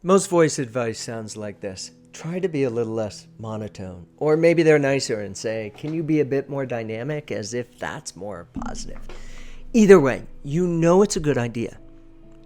Most voice advice sounds like this. Try to be a little less monotone. Or maybe they're nicer and say, can you be a bit more dynamic, as if that's more positive. Either way, you know it's a good idea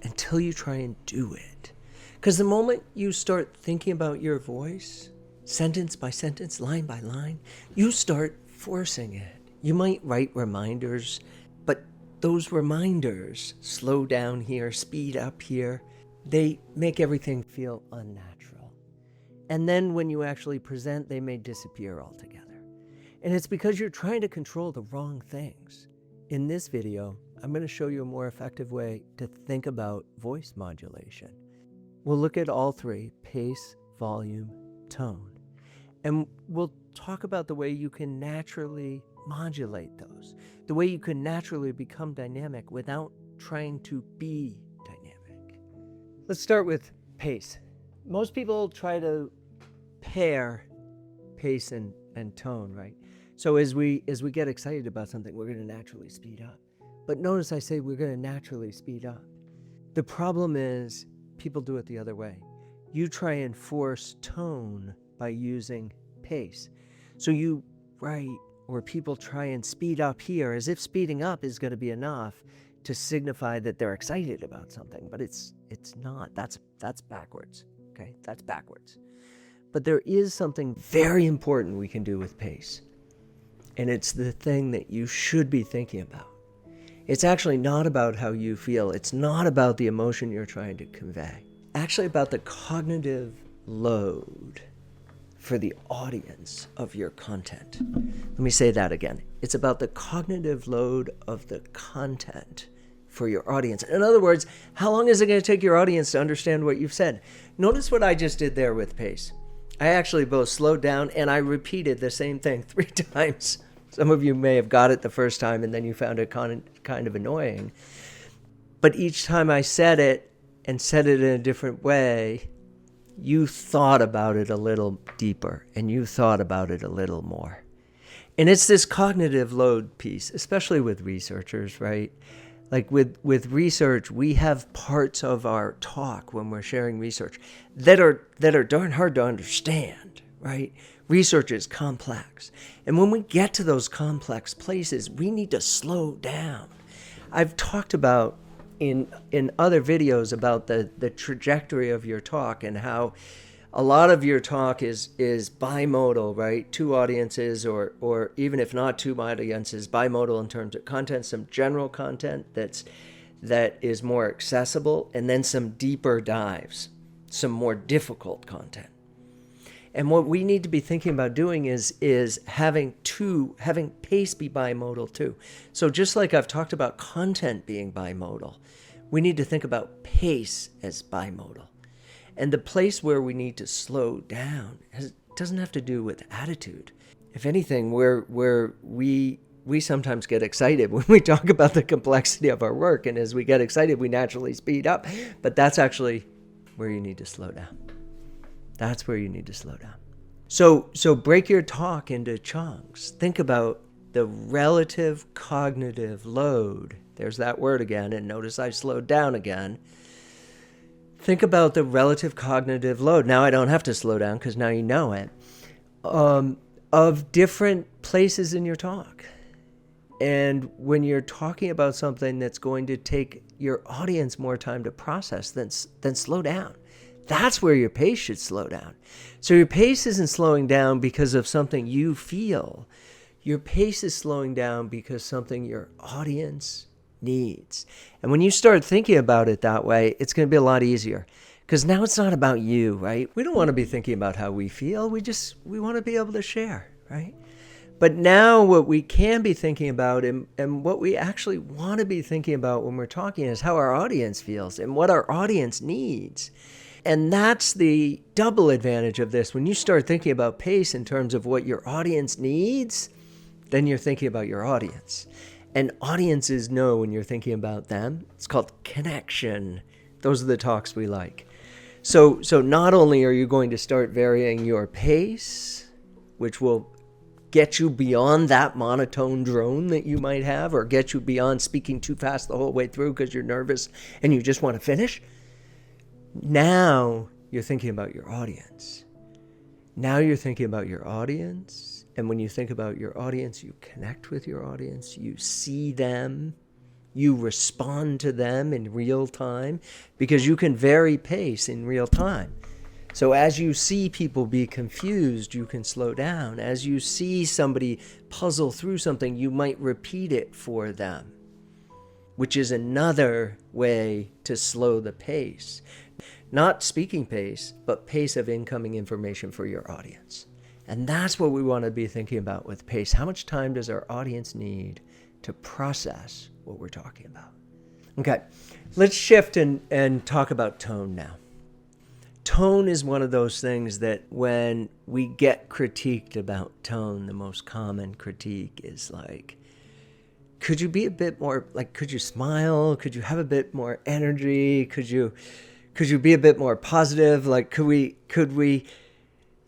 until you try and do it. Because the moment you start thinking about your voice, sentence by sentence, line by line, you start forcing it. You might write reminders, but those reminders, slow down here, speed up here, they make everything feel unnatural. And then when you actually present, they may disappear altogether. And it's because you're trying to control the wrong things. In this video, I'm going to show you a more effective way to think about voice modulation. We'll look at all three: pace, volume, tone. And we'll talk about the way you can naturally modulate those, the way you can naturally become dynamic without trying to be dynamic. Let's start with pace. Most people try to pair pace and tone, right? So as we get excited about something, we're going to naturally speed up. But notice I say we're going to naturally speed up. The problem is people do it the other way. You try and force tone by using pace. So you write, or people try and speed up here as if speeding up is going to be enough to signify that they're excited about something, but it's not. That's backwards. Okay? That's backwards. But there is something very important we can do with pace. And it's the thing that you should be thinking about. It's actually not about how you feel. It's not about the emotion you're trying to convey. Actually about the cognitive load for the audience of your content. Let me say that again. It's about the cognitive load of the content for your audience. In other words, how long is it going to take your audience to understand what you've said? Notice what I just did there with pace. I actually both slowed down and I repeated the same thing 3 times. Some of you may have got it the first time and then you found it kind of annoying. But each time I said it and said it in a different way, you thought about it a little deeper and you thought about it a little more. And it's this cognitive load piece, especially with researchers, right? Like with research, we have parts of our talk when we're sharing research that are darn hard to understand, right? Research is complex. And when we get to those complex places, we need to slow down. I've talked about in other videos about the trajectory of your talk and how a lot of your talk is bimodal, right? 2 audiences, or even if not 2 audiences, bimodal in terms of content, some general content that is more accessible, and then some deeper dives, some more difficult content. And what we need to be thinking about doing is having pace be bimodal too. So just like I've talked about content being bimodal, we need to think about pace as bimodal. And the place where we need to slow down doesn't have to do with attitude. If anything, we sometimes get excited when we talk about the complexity of our work. And as we get excited, we naturally speed up. But that's actually where you need to slow down. That's where you need to slow down. So break your talk into chunks. Think about the relative cognitive load. There's that word again. And notice I slowed down again. Think about the relative cognitive load. Now I don't have to slow down because now you know it. Of different places in your talk. And when you're talking about something that's going to take your audience more time to process, then slow down. That's where your pace should slow down. So your pace isn't slowing down because of something you feel. Your pace is slowing down because something your audience needs. And when you start thinking about it that way, it's going to be a lot easier. Because now it's not about you, right? We don't want to be thinking about how we feel. We want to be able to share, right? But now what we can be thinking about and what we actually want to be thinking about when we're talking is how our audience feels and what our audience needs. And that's the double advantage of this. When you start thinking about pace in terms of what your audience needs, then you're thinking about your audience. And audiences know when you're thinking about them. It's called connection. Those are the talks we like. So not only are you going to start varying your pace, which will get you beyond that monotone drone that you might have, or get you beyond speaking too fast the whole way through because you're nervous and you just want to finish. Now you're thinking about your audience. Now you're thinking about your audience. And when you think about your audience, you connect with your audience, you see them, you respond to them in real time, because you can vary pace in real time. So as you see people be confused, you can slow down. As you see somebody puzzle through something, you might repeat it for them, which is another way to slow the pace. Not speaking pace, but pace of incoming information for your audience. And that's what we want to be thinking about with pace. How much time does our audience need to process what we're talking about? Okay, let's shift and talk about tone now. Tone is one of those things that when we get critiqued about tone, the most common critique is like, could you be a bit more, like, could you smile? Could you have a bit more energy? Could you be a bit more positive? Like, could we,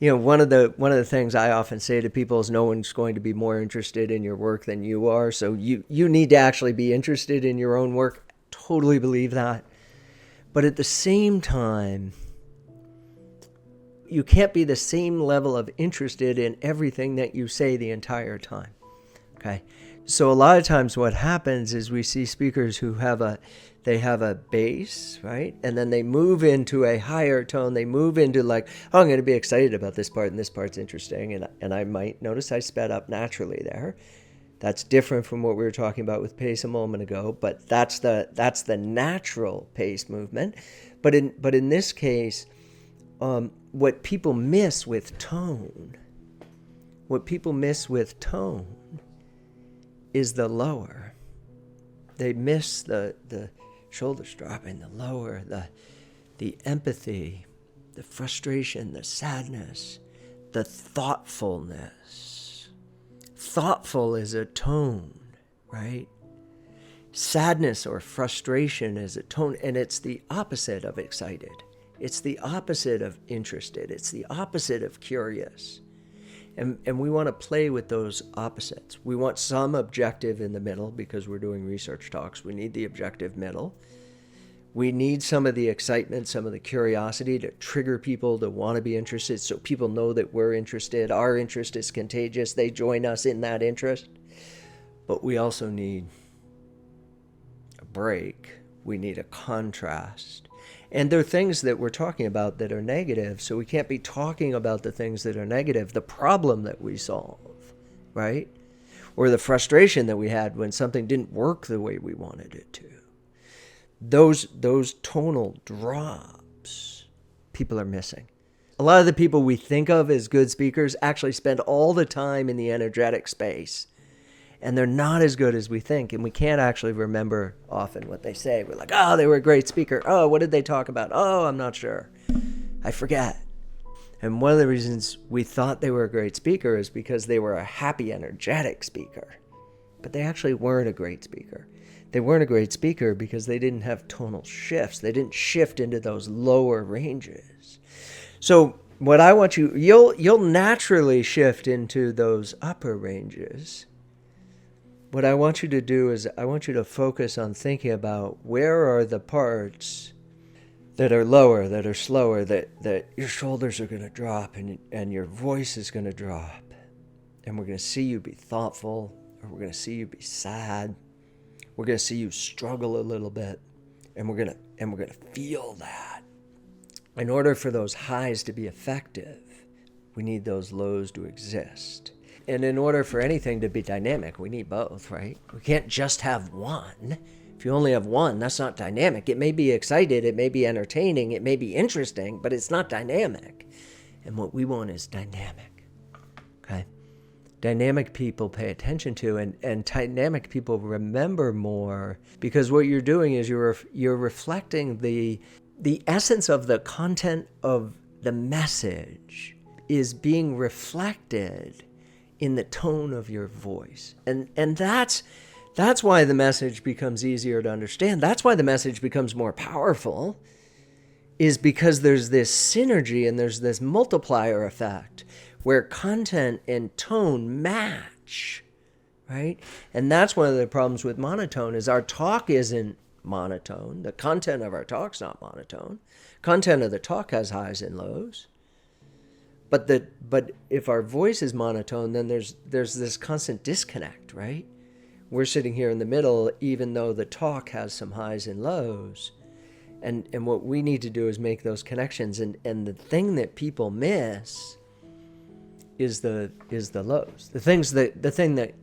one of the things I often say to people is no one's going to be more interested in your work than you are. So you need to actually be interested in your own work. Totally believe that. But at the same time, you can't be the same level of interested in everything that you say the entire time. Okay. So a lot of times what happens is we see speakers who have a bass, right? And then they move into a higher tone. They move into like, oh, I'm going to be excited about this part, and this part's interesting. And I might notice I sped up naturally there. That's different from what we were talking about with pace a moment ago, but that's the natural pace movement. But in this case, what people miss with tone is the lower. They miss the shoulders dropping, the lower, the empathy, the frustration, the sadness, the thoughtfulness. Thoughtful is a tone, right? Sadness or frustration is a tone, and it's the opposite of excited. It's the opposite of interested. It's the opposite of curious. And we want to play with those opposites. We want some objective in the middle because we're doing research talks. We need the objective middle. We need some of the excitement, some of the curiosity to trigger people to want to be interested so people know that we're interested. Our interest is contagious. They join us in that interest. But we also need a break. We need a contrast. And there are things that we're talking about that are negative, so we can't be talking about the things that are negative, the problem that we solve, right? Or the frustration that we had when something didn't work the way we wanted it to. Those tonal drops, people are missing. A lot of the people we think of as good speakers actually spend all the time in the energetic space. And they're not as good as we think. And we can't actually remember often what they say. We're like, oh, they were a great speaker. Oh, what did they talk about? Oh, I'm not sure. I forget. And one of the reasons we thought they were a great speaker is because they were a happy, energetic speaker. But they actually weren't a great speaker. They weren't a great speaker because they didn't have tonal shifts. They didn't shift into those lower ranges. So what I want you'll naturally shift into those upper ranges. What I want you to do is I want you to focus on thinking about where are the parts that are lower, that are slower, that your shoulders are going to drop and your voice is going to drop. And we're going to see you be thoughtful, or we're going to see you be sad. We're going to see you struggle a little bit, and we're going to feel that. In order for those highs to be effective, we need those lows to exist. And in order for anything to be dynamic, we need both, right? We can't just have one. If you only have one, that's not dynamic. It may be excited, it may be entertaining, it may be interesting, but it's not dynamic. And what we want is dynamic, okay? Dynamic people pay attention to, and dynamic people remember more, because what you're doing is you're reflecting the essence of the content of the message is being reflected in the tone of your voice. And that's why the message becomes easier to understand. That's why the message becomes more powerful, is because there's this synergy and there's this multiplier effect where content and tone match, right? And that's one of the problems with monotone is our talk isn't monotone. The content of our talk's not monotone. content of the talk has highs and lows. But if our voice is monotone, then there's this constant disconnect, right? We're sitting here in the middle, even though the talk has some highs and lows. And what we need to do is make those connections. And the thing that people miss is the lows. The thing that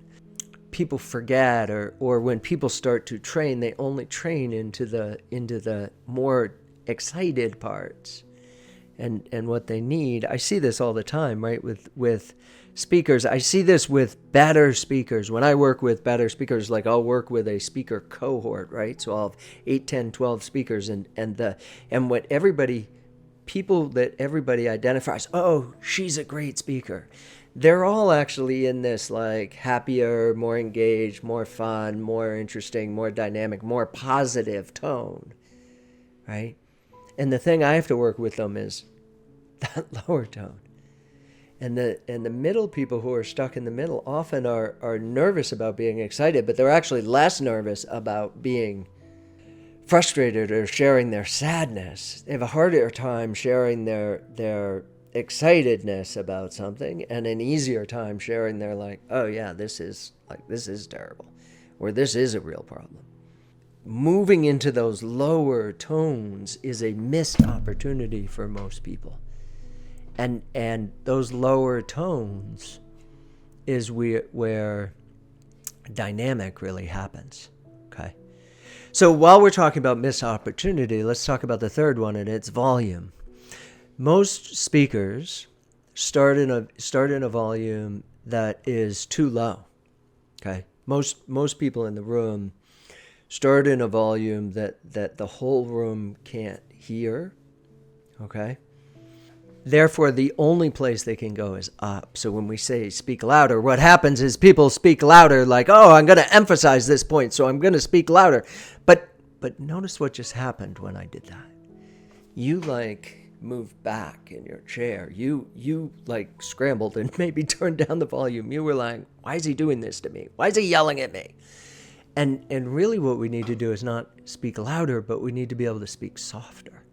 people forget, or when people start to train, they only train into the more excited parts. And what they need. I see this all the time, right? With speakers. I see this with better speakers. When I work with better speakers, like I'll work with a speaker cohort, right? So I'll have 8, 10, 12 speakers, and what people that everybody identifies, oh, she's a great speaker. They're all actually in this like happier, more engaged, more fun, more interesting, more dynamic, more positive tone, right? And the thing I have to work with them is that lower tone. And the middle people who are stuck in the middle often are nervous about being excited, but they're actually less nervous about being frustrated or sharing their sadness. They have a harder time sharing their excitedness about something, and an easier time sharing their like, oh yeah, this is terrible, or this is a real problem. Moving into those lower tones is a missed opportunity for most people. And those lower tones is where dynamic really happens, okay? So while we're talking about missed opportunity, let's talk about the third one, and it's volume. Most speakers start in a volume that is too low, okay? Most people in the room start in a volume that the whole room can't hear, okay? Therefore, the only place they can go is up. So when we say speak louder, what happens is people speak louder like, oh, I'm going to emphasize this point, so I'm going to speak louder. But notice what just happened when I did that. You like moved back in your chair. You like scrambled and maybe turned down the volume. You were like, why is he doing this to me? Why is he yelling at me? And really what we need to do is not speak louder, but we need to be able to speak softer.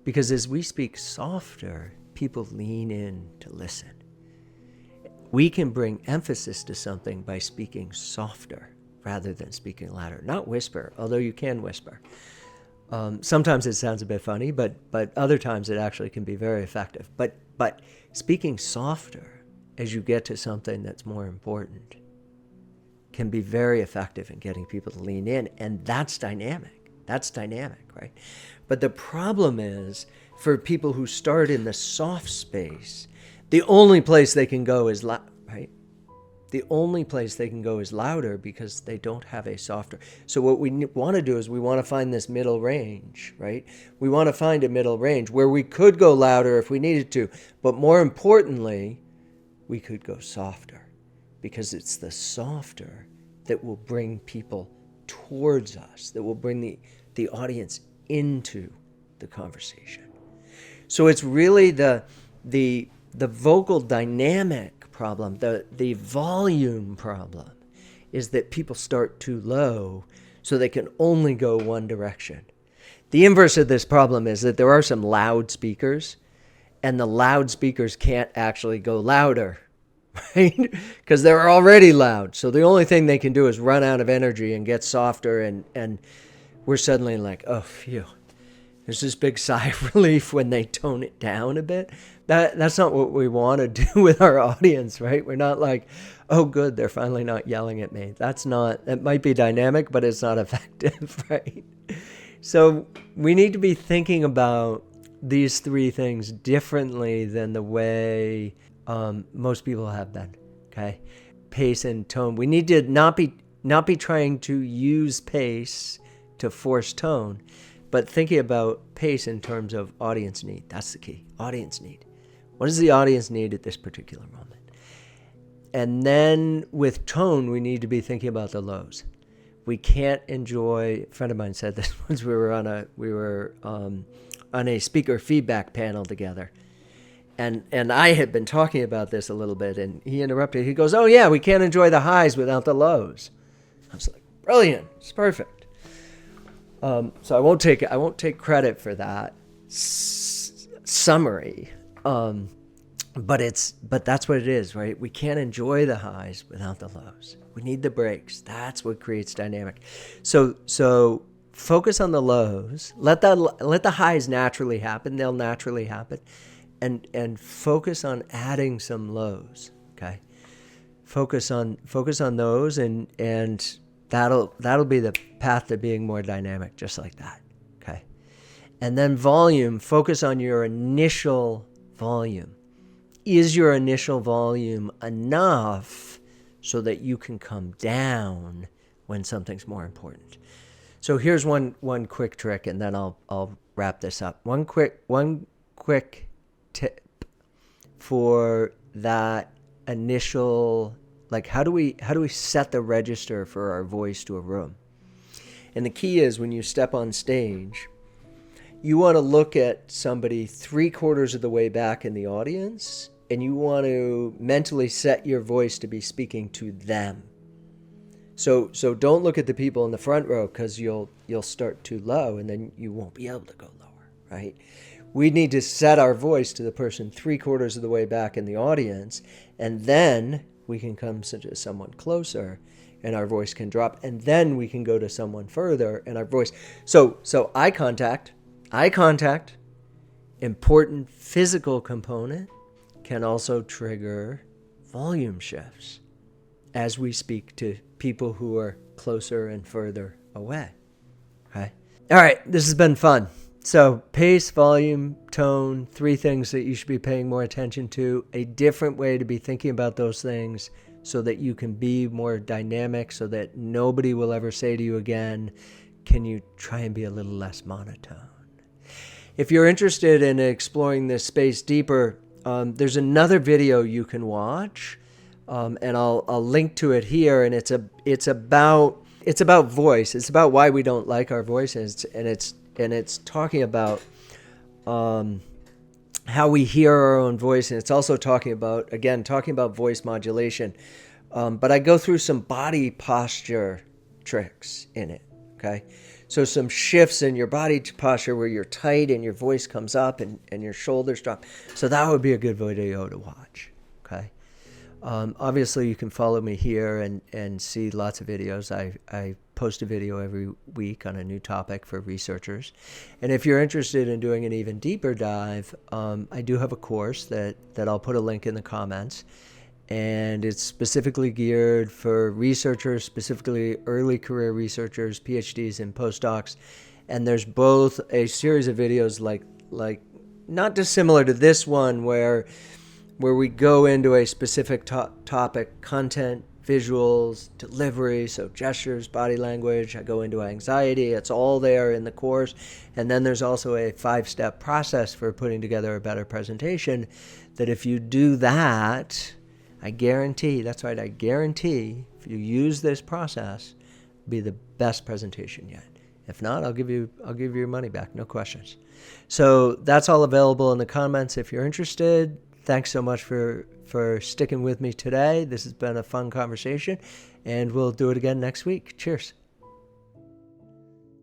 Because as we speak softer, people lean in to listen. We can bring emphasis to something by speaking softer rather than speaking louder. Not whisper, although you can whisper. Sometimes it sounds a bit funny, but other times it actually can be very effective. But speaking softer as you get to something that's more important can be very effective in getting people to lean in, and that's dynamic. That's dynamic, right? But the problem is, for people who start in the soft space, the only place they can go is loud, right? The only place they can go is louder because they don't have a softer. So what we want to do is we want to find this middle range, right? We want to find a middle range where we could go louder if we needed to, but more importantly, we could go softer, because it's the softer that will bring people towards us, that will bring the audience into the conversation. So it's really the vocal dynamic problem, the volume problem, is that people start too low so they can only go one direction. The inverse of this problem is that there are some loud speakers, and the loud speakers can't actually go louder, right? Because they're already loud. So the only thing they can do is run out of energy and get softer, and we're suddenly like, oh, phew. There's this big sigh of relief when they tone it down a bit. That's not what we want to do with our audience, right? We're not like, oh, good, they're finally not yelling at me. It might be dynamic, but it's not effective, right? So we need to be thinking about these three things differently than the way most people have been, okay? Pace and tone. We need to not be trying to use pace to force tone, but thinking about pace in terms of audience need. That's the key. Audience need. What does the audience need at this particular moment? And then with tone, we need to be thinking about the lows. We can't enjoy. A friend of mine said this once. We were on a speaker feedback panel together, and I had been talking about this a little bit, and he interrupted. He goes, "Oh yeah, we can't enjoy the highs without the lows." I was like, "Brilliant! It's perfect." So I won't take credit for that, summary. But that's what it is, right? We can't enjoy the highs without the lows. We need the breaks. That's what creates dynamic. So focus on the lows. Let the highs naturally happen. They'll naturally happen, and focus on adding some lows. Okay, focus on those, and that'll be the path to being more dynamic, just like that. Okay, and then volume. Focus on your initial volume. Is your initial volume enough so that you can come down when something's more important? So here's one quick trick, and then I'll wrap this up. One quick tip for that initial, like how do we set the register for our voice to a room? And the key is, when you step on stage, you want to look at somebody 3/4 of the way back in the audience, and you want to mentally set your voice to be speaking to them. So don't look at the people in the front row, because you'll start too low, and then you won't be able to go lower, right? We need to set our voice to the person 3/4 of the way back in the audience, and then we can come to someone closer, and our voice can drop, and then we can go to someone further, and our voice. So eye contact, important physical component, can also trigger volume shifts as we speak to people who are closer and further away. Okay. All right. This has been fun. So pace, volume, tone, 3 things that you should be paying more attention to, a different way to be thinking about those things so that you can be more dynamic, so that nobody will ever say to you again, can you try and be a little less monotone? If you're interested in exploring this space deeper, there's another video you can watch, and I'll link to it here. And it's about voice. It's about why we don't like our voices, and it's talking about how we hear our own voice, and it's also talking about voice modulation. But I go through some body posture tricks in it. Okay. So some shifts in your body posture where you're tight and your voice comes up and your shoulders drop. So that would be a good video to watch. Okay. Obviously, you can follow me here and see lots of videos. I post a video every week on a new topic for researchers. And if you're interested in doing an even deeper dive, I do have a course that I'll put a link in the comments. And it's specifically geared for researchers, specifically early career researchers, PhDs and postdocs. And there's both a series of videos like not dissimilar to this one, where we go into a specific topic, content, visuals, delivery, so gestures, body language. I go into anxiety. It's all there in the course. And then there's also a 5-step process for putting together a better presentation that if you do that, I guarantee, that's right, I guarantee if you use this process, it'll be the best presentation yet. If not, I'll give you your money back, no questions. So that's all available in the comments if you're interested. Thanks so much for sticking with me today. This has been a fun conversation, and we'll do it again next week. Cheers.